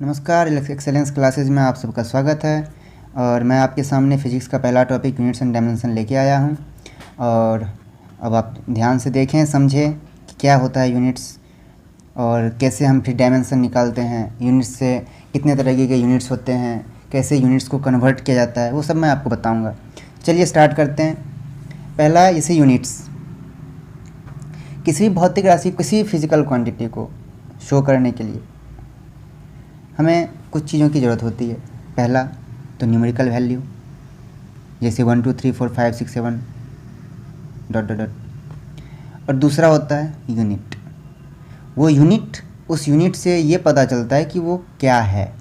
नमस्कार, excellence classes में आप सबका स्वागत है। और मैं आपके सामने फिजिक्स का पहला टॉपिक यूनिट्स एंड डायमेंशन लेके आया हूं। और अब आप ध्यान से देखें, समझें कि क्या होता है यूनिट्स और कैसे हम फिर डायमेंशन निकालते हैं। यूनिट्स से कितने तरीके के यूनिट्स होते हैं, कैसे यूनिट्स को कन्वर्ट किया जाता है, वो सब मैं आपको बताऊँगा। चलिए स्टार्ट करते हैं। पहला, जैसे यूनिट्स किसी भी भौतिक राशि, किसी फिजिकल क्वांटिटी को शो करने के लिए हमें कुछ चीज़ों की ज़रूरत होती है। पहला तो न्यूमेरिकल वैल्यू, जैसे 1 2 3 4 5 6 7 ... और दूसरा होता है यूनिट। वो यूनिट, उस यूनिट से ये पता चलता है कि वो क्या है।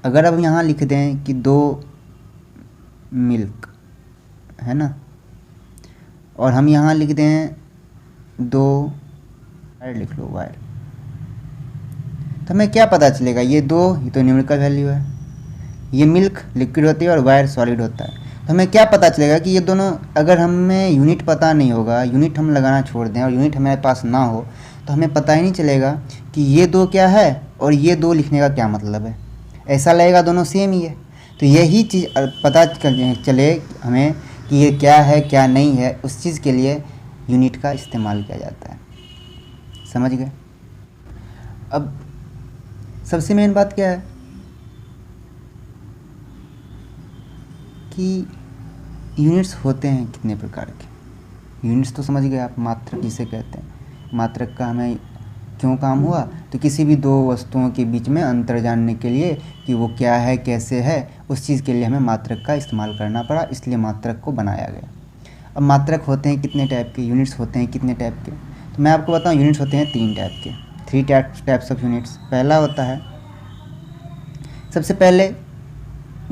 अगर अब यहाँ लिख दें कि 2 मिल्क है ना, और हम यहाँ लिख दें 2 वायर, लिख लो वायर, तो हमें क्या पता चलेगा? ये तो न्यूमेरिकल वैल्यू है, ये मिल्क लिक्विड होती है और वायर सॉलिड होता है। तो हमें क्या पता चलेगा कि ये दोनों, अगर हमें यूनिट पता नहीं होगा, यूनिट हम लगाना छोड़ दें और यूनिट हमारे पास ना हो, तो हमें पता ही नहीं चलेगा कि ये 2 क्या है और ये 2 लिखने का क्या मतलब है। ऐसा लगेगा दोनों सेम ही है। तो यही चीज़ पता चले हमें कि ये क्या है क्या नहीं है, उस चीज़ के लिए यूनिट का इस्तेमाल किया जाता है। समझ गए? अब सबसे मेन बात क्या है कि यूनिट्स होते हैं कितने प्रकार के। यूनिट्स तो समझ गए आप, मात्रक जिसे कहते हैं। मात्रक का हमें क्यों काम हुआ? तो किसी भी 2 वस्तुओं के बीच में अंतर जानने के लिए कि वो क्या है कैसे है, उस चीज़ के लिए हमें मात्रक का इस्तेमाल करना पड़ा, इसलिए मात्रक को बनाया गया। अब मात्रक होते हैं कितने टाइप के, यूनिट्स होते हैं कितने टाइप के, तो मैं आपको बताऊँ। यूनिट्स होते हैं 3 टाइप के, 3 टाइप्स ऑफ यूनिट्स। पहला होता है, सबसे पहले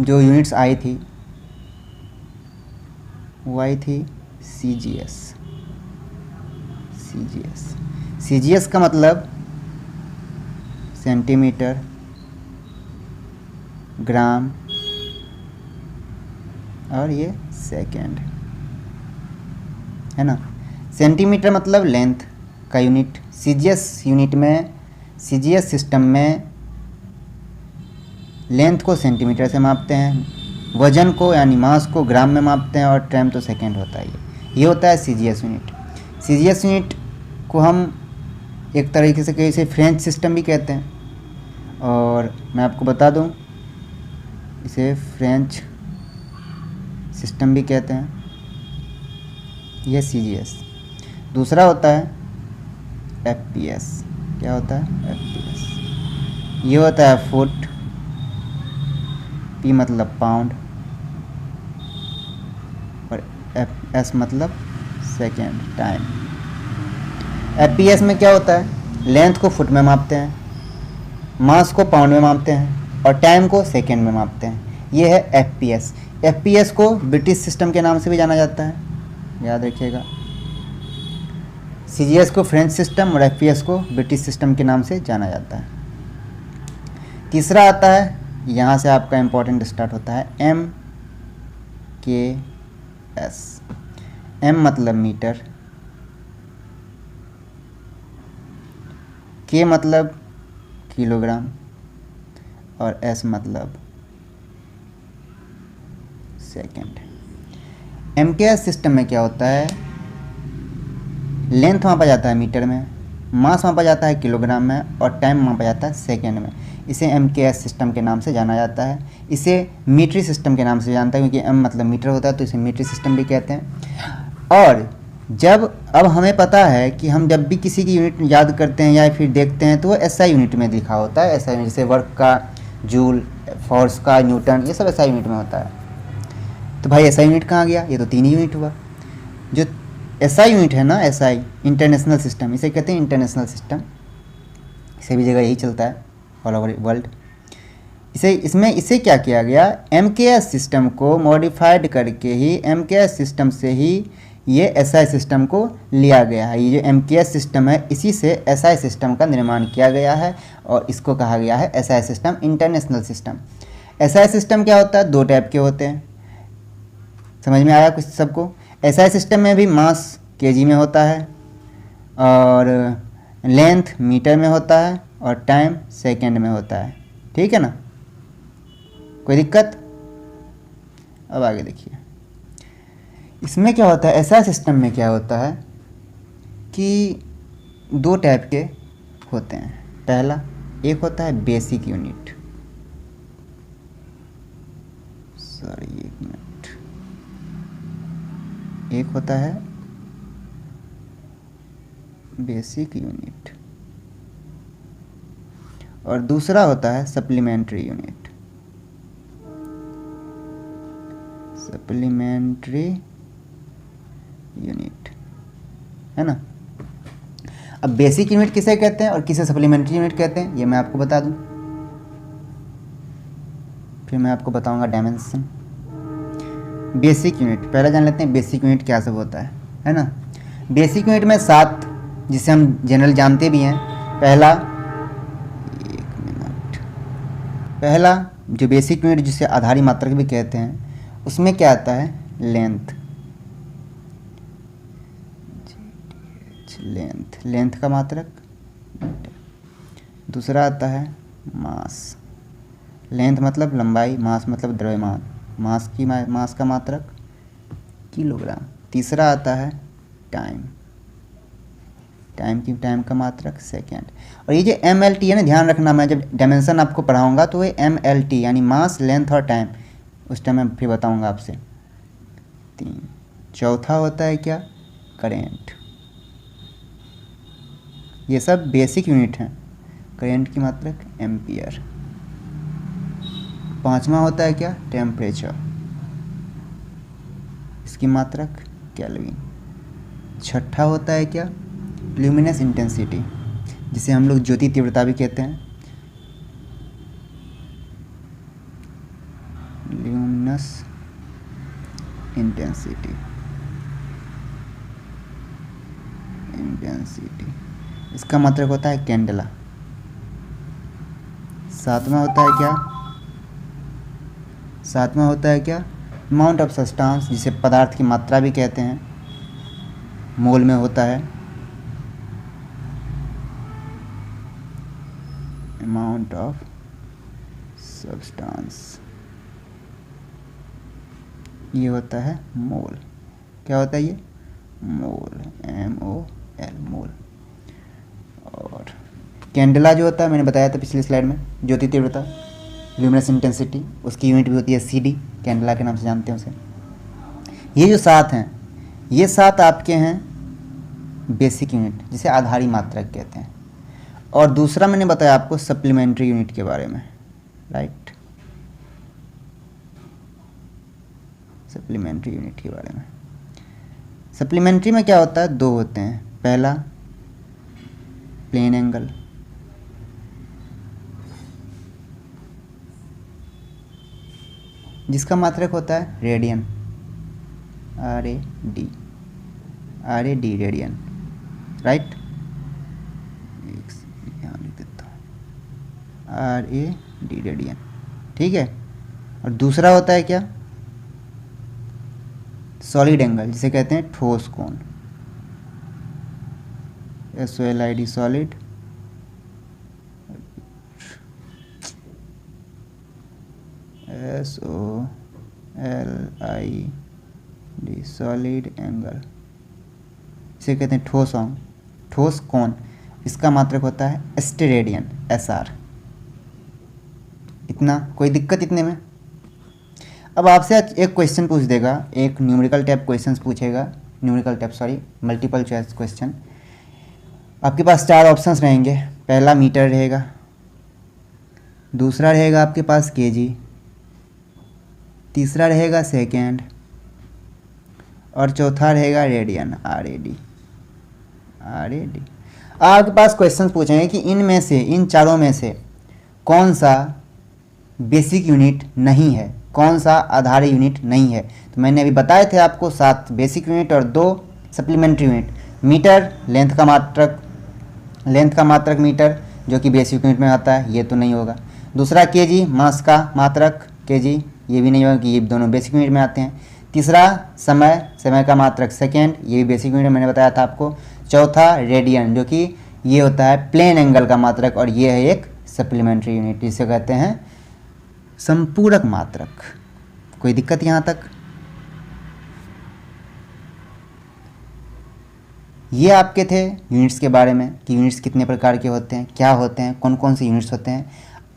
जो यूनिट्स आई थी वो आई थी CGS। CGS का मतलब सेंटीमीटर, ग्राम और ये सेकंड है ना। सेंटीमीटर मतलब लेंथ का यूनिट। CGS सिस्टम में लेंथ को सेंटीमीटर से मापते हैं, वजन को यानी मास को ग्राम में मापते हैं, और टाइम तो सेकंड होता है। ये होता है CGS यूनिट। CGS यूनिट को हम एक तरीके से इसे फ्रेंच सिस्टम भी कहते हैं, और मैं आपको बता दूं, इसे फ्रेंच सिस्टम भी कहते हैं। यह CGS। दूसरा होता है FPS। क्या होता है? FPS। ये होता है फुट, P मतलब पाउंड, और S मतलब सेकेंड, टाइम। FPS में क्या होता है? लेंथ को फुट में मापते हैं, मास को पाउंड में मापते हैं, और टाइम को सेकेंड में मापते हैं। ये है FPS। FPS को ब्रिटिश सिस्टम के नाम से भी जाना जाता है, याद रखिएगा। CGS को फ्रेंच सिस्टम और FPS को ब्रिटिश सिस्टम के नाम से जाना जाता है। तीसरा आता है, यहाँ से आपका इम्पोर्टेंट स्टार्ट होता है, MKS। M मतलब मीटर, K मतलब किलोग्राम, और S मतलब सेकेंड। MKS सिस्टम में क्या होता है? लेंथ मापा जाता है मीटर में, मास मापा जाता है किलोग्राम में, और टाइम मापा जाता है सेकेंड में। इसे MKS सिस्टम के नाम से जाना जाता है। इसे मीट्री सिस्टम के नाम से जानता है, क्योंकि M मतलब मीटर होता है, तो इसे मीट्री सिस्टम भी कहते हैं। और अब हमें पता है कि हम जब भी किसी की यूनिट याद करते हैं या फिर देखते हैं, तो वो SI यूनिट में लिखा होता है। SI यूनिट जैसे वर्क का जूल, फोर्स का न्यूटन, ये सब SI यूनिट में होता है। तो भाई SI यूनिट कहाँ गया? ये तो 3 ही यूनिट हुआ। जो SI यूनिट है ना, SI इंटरनेशनल सिस्टम, इसे कहते हैं इंटरनेशनल सिस्टम। इसे भी जगह यही चलता है ऑल ओवर वर्ल्ड। इसे क्या किया गया? MKS सिस्टम को मॉडिफाइड करके ही, MKS सिस्टम से ही ये SI सिस्टम को लिया गया है। ये जो MKS सिस्टम है, इसी से SI सिस्टम का निर्माण किया गया है, और इसको कहा गया है SI system, international system. SI system क्या होता है? 2 टाइप के होते हैं। समझ में आया कुछ सबको? SI सिस्टम में भी मास kg में होता है, और लेंथ मीटर में होता है, और टाइम सेकेंड में होता है, ठीक है ना, कोई दिक्कत। अब आगे देखिए, इसमें क्या होता है, ऐसा सिस्टम में क्या होता है कि दो टाइप के होते हैं। पहला एक होता है बेसिक यूनिट, सॉरी एक मिनट, एक होता है बेसिक यूनिट और दूसरा होता है सप्लीमेंट्री यूनिट। सप्लीमेंट्री यूनिट है ना। अब बेसिक यूनिट किसे कहते हैं और किसे सप्लीमेंट्री यूनिट कहते हैं, ये मैं आपको बता दूं, फिर मैं आपको बताऊंगा डायमेंशन। बेसिक यूनिट पहले जान लेते हैं, बेसिक यूनिट क्या सब होता है ना। बेसिक यूनिट में 7, जिसे हम जनरल जानते भी हैं। पहला, एक मिनट, पहला जो बेसिक यूनिट जिसे आधारी मात्रक भी कहते हैं, उसमें क्या आता है, लेंथ। लेंथ का मात्रक। दूसरा आता है मास, लेंथ मतलब लंबाई, मास मतलब द्रव्यमान, मास का मात्रक किलोग्राम। तीसरा आता है टाइम, टाइम का मात्रक सेकेंड। और ये जो MLT है ना, ध्यान रखना, मैं जब डायमेंशन आपको पढ़ाऊंगा तो ये MLT यानी मास, लेंथ और टाइम, उस टाइम मैं फिर बताऊंगा आपसे। 3। चौथा होता है क्या, करेंट। ये सब बेसिक यूनिट हैं। करेंट की मात्रक एम्पियर। 5वां होता है क्या, टेम्परेचर, इसकी मात्रक केल्विन। 6ठा होता है क्या, ल्यूमिनस इंटेंसिटी, जिसे हम लोग ज्योति तीव्रता भी कहते हैं। ल्यूमिनस इंटेंसिटी, इसका मात्रक होता है कैंडेला। 7वां होता है क्या, अमाउंट ऑफ सब्सटेंस, जिसे पदार्थ की मात्रा भी कहते हैं, मोल में होता है। अमाउंट ऑफ सब्सटेंस, ये होता है मोल। क्या होता है ये, मोल, MOL, मोल। और कैंडेला जो होता है, मैंने बताया था पिछली स्लाइड में, ज्योति तीव्रता, ल्यूमिनस इंटेंसिटी, उसकी यूनिट भी होती है CD, कैंडेला के नाम से जानते हैं उसे। ये जो 7 हैं, ये 7 आपके हैं बेसिक यूनिट, जिसे आधारी मात्रक कहते हैं। और दूसरा मैंने बताया आपको सप्लीमेंट्री यूनिट के बारे में, राइट, सप्लीमेंट्री यूनिट के बारे में। सप्लीमेंट्री में क्या होता है, 2 होते हैं। पहला प्लेन एंगल, जिसका मात्रक होता है रेडियन, RAD रेडियन, राइट, यहाँ लिख देता हूँ, RAD रेडियन, ठीक है। और दूसरा होता है क्या, सॉलिड एंगल, जिसे कहते हैं ठोस कोण, SOLID, solid, SOLID, solid angle, इसे कहते हैं ठोस कोण। इसका मात्रक होता है स्टेरेडियन, SR। इतना, कोई दिक्कत इतने में। अब आपसे एक क्वेश्चन पूछ देगा, एक न्यूमेरिकल टाइप क्वेश्चन पूछेगा, मल्टीपल चॉइस क्वेश्चन। आपके पास 4 ऑप्शंस रहेंगे। पहला मीटर रहेगा, दूसरा रहेगा आपके पास kg, तीसरा रहेगा सेकेंड, और चौथा रहेगा रेडियन, RAD। आपके पास क्वेश्चन पूछेंगे कि इनमें से, इन चारों में से कौन सा बेसिक यूनिट नहीं है, कौन सा आधारी यूनिट नहीं है। तो मैंने अभी बताए थे आपको 7 बेसिक यूनिट और 2 सप्लीमेंट्री यूनिट। मीटर, लेंथ का मात्रक मीटर, जो कि बेसिक यूनिट में आता है, ये तो नहीं होगा। दूसरा kg, मास का मात्रक kg, ये भी नहीं होगा कि ये दोनों बेसिक यूनिट में आते हैं। तीसरा समय का मात्रक सेकेंड, ये भी बेसिक यूनिट मैंने बताया था आपको। चौथा रेडियन, जो कि ये होता है प्लेन एंगल का मात्रक और ये है एक सप्लीमेंट्री यूनिट, जिसे कहते हैं संपूरक मात्रक। कोई दिक्कत यहाँ तक? ये आपके थे यूनिट्स के बारे में कि यूनिट्स कितने प्रकार के होते हैं, क्या होते हैं, कौन कौन से यूनिट्स होते हैं।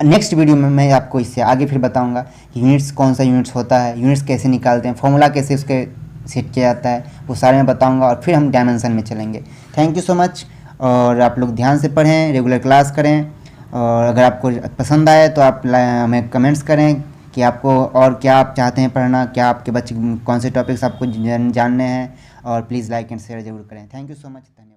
नेक्स्ट वीडियो में मैं आपको इससे आगे फिर बताऊंगा कि यूनिट्स कौन सा यूनिट्स होता है, यूनिट्स कैसे निकालते हैं, फॉर्मूला कैसे उसके सेट किया जाता है, वो सारे मैं बताऊंगा और फिर हम डायमेंशन में चलेंगे। Thank you so much. और आप लोग ध्यान से पढ़ें, रेगुलर क्लास करें, और अगर आपको पसंद आए तो आप हमें कमेंट्स करें कि आपको और क्या आप चाहते हैं पढ़ना, क्या आपके बच्चे कौन से टॉपिक्स आपको जानने हैं, और प्लीज़ लाइक एंड शेयर ज़रूर करें। थैंक यू सो मच, धन्यवाद।